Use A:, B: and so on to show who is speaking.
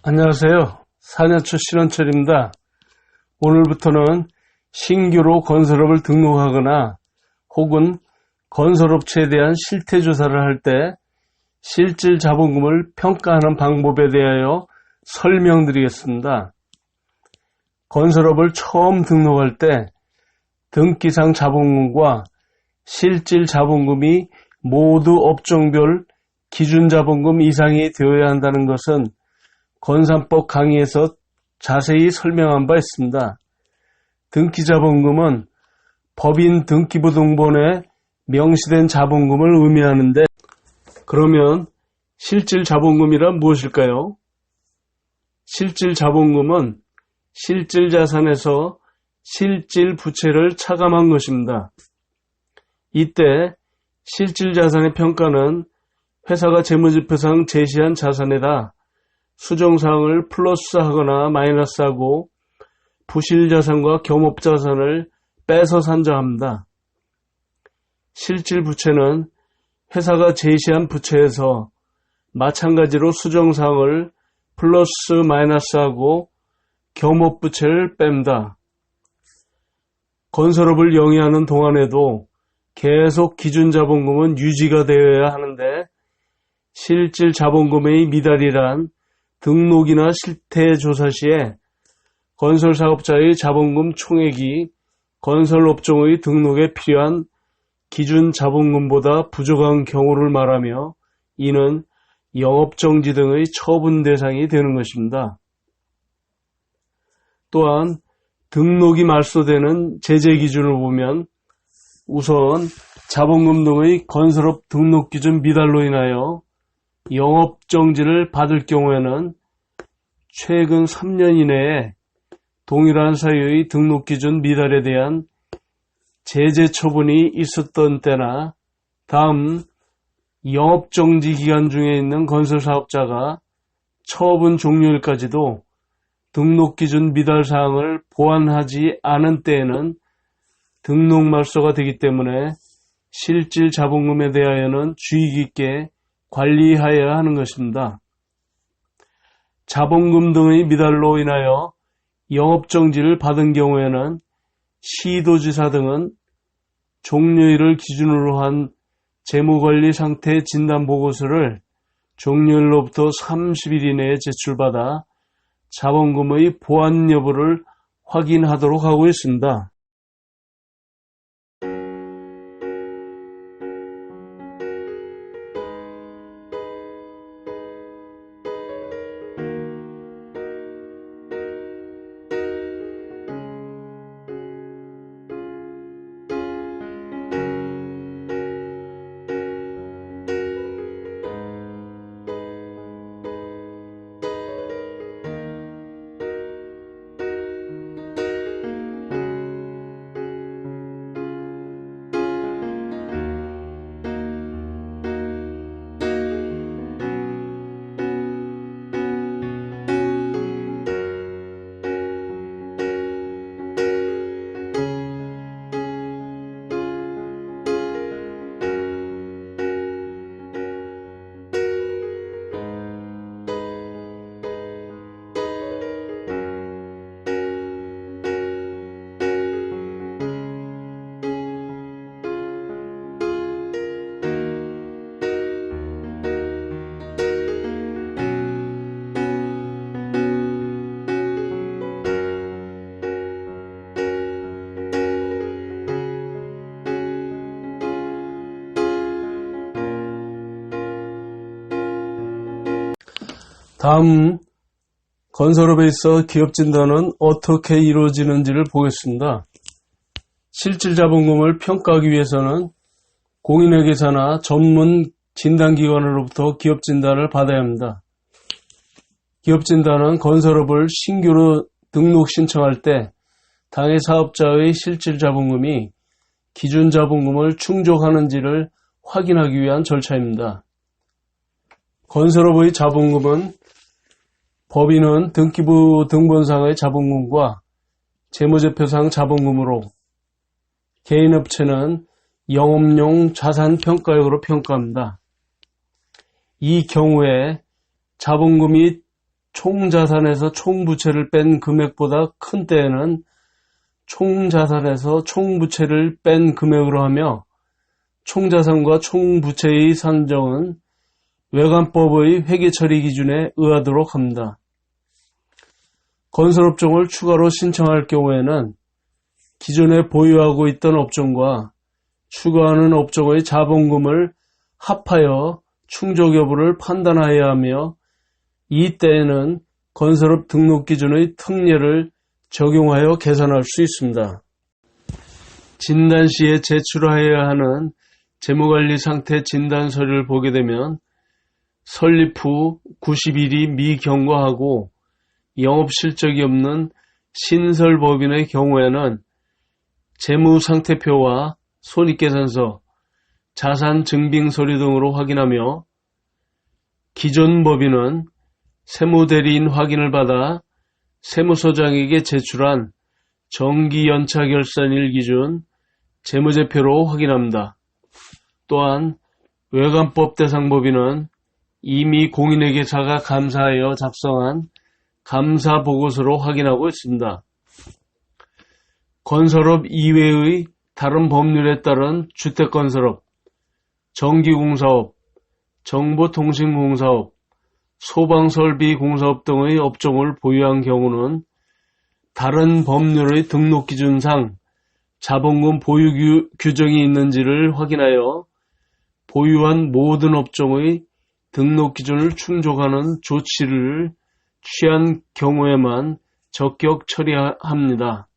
A: 안녕하세요. 4년차 신원철입니다. 오늘부터는 신규로 건설업을 등록하거나 혹은 건설업체에 대한 실태조사를 할 때 실질 자본금을 평가하는 방법에 대하여 설명드리겠습니다. 건설업을 처음 등록할 때 등기상 자본금과 실질 자본금이 모두 업종별 기준 자본금 이상이 되어야 한다는 것은 건산법 강의에서 자세히 설명한 바 있습니다. 등기자본금은 법인 등기부 등본에 명시된 자본금을 의미하는데, 그러면 실질 자본금이란 무엇일까요? 실질 자본금은 실질 자산에서 실질 부채를 차감한 것입니다. 이때 실질 자산의 평가는 회사가 재무제표상 제시한 자산에다 수정사항을 플러스하거나 마이너스하고 부실자산과 겸업자산을 빼서 산정합니다. 실질 부채는 회사가 제시한 부채에서 마찬가지로 수정사항을 플러스 마이너스하고 겸업부채를 뺍니다. 건설업을 영위하는 동안에도 계속 기준자본금은 유지가 되어야 하는데, 실질 자본금의 미달이란 등록이나 실태조사 시에 건설사업자의 자본금 총액이 건설업종의 등록에 필요한 기준 자본금보다 부족한 경우를 말하며, 이는 영업정지 등의 처분 대상이 되는 것입니다. 또한 등록이 말소되는 제재 기준을 보면 우선 자본금 등의 건설업 등록 기준 미달로 인하여 영업정지를 받을 경우에는 최근 3년 이내에 동일한 사유의 등록기준 미달에 대한 제재 처분이 있었던 때나, 다음 영업정지 기간 중에 있는 건설사업자가 처분 종료일까지도 등록기준 미달 사항을 보완하지 않은 때에는 등록 말소가 되기 때문에 실질 자본금에 대하여는 주의 깊게 관리하여야 하는 것입니다. 자본금 등의 미달로 인하여 영업정지를 받은 경우에는 시도지사 등은 종료일을 기준으로 한 재무관리 상태 진단보고서를 종료일로부터 30일 이내에 제출받아 자본금의 보완 여부를 확인하도록 하고 있습니다. 다음 건설업에 있어 기업진단은 어떻게 이루어지는지를 보겠습니다. 실질 자본금을 평가하기 위해서는 공인회계사나 전문 진단기관으로부터 기업진단을 받아야 합니다. 기업진단은 건설업을 신규로 등록 신청할 때 당해 사업자의 실질 자본금이 기준 자본금을 충족하는지를 확인하기 위한 절차입니다. 건설업의 자본금은 법인은 등기부 등본상의 자본금과 재무제표상 자본금으로, 개인업체는 영업용 자산평가액으로 평가합니다. 이 경우에 자본금이 총자산에서 총부채를 뺀 금액보다 큰 때에는 총자산에서 총부채를 뺀 금액으로 하며, 총자산과 총부채의 산정은 외관법의 회계처리 기준에 의하도록 합니다. 건설업종을 추가로 신청할 경우에는 기존에 보유하고 있던 업종과 추가하는 업종의 자본금을 합하여 충족 여부를 판단하여야 하며, 이 때에는 건설업 등록 기준의 특례를 적용하여 계산할 수 있습니다. 진단 시에 제출하여야 하는 재무관리 상태 진단서를 보게 되면 설립 후 90일이 미경과하고 영업실적이 없는 신설법인의 경우에는 재무상태표와 손익계산서, 자산증빙서류 등으로 확인하며, 기존 법인은 세무대리인 확인을 받아 세무서장에게 제출한 정기연차결산일 기준 재무제표로 확인합니다. 또한 외관법 대상 법인은 이미 공인회계사가 감사하여 작성한 감사보고서로 확인하고 있습니다. 건설업 이외의 다른 법률에 따른 주택건설업, 전기공사업, 정보통신공사업, 소방설비공사업 등의 업종을 보유한 경우는 다른 법률의 등록기준상 자본금 보유 규정이 있는지를 확인하여 보유한 모든 업종의 등록기준을 충족하는 조치를 취한 경우에만 적격 처리합니다.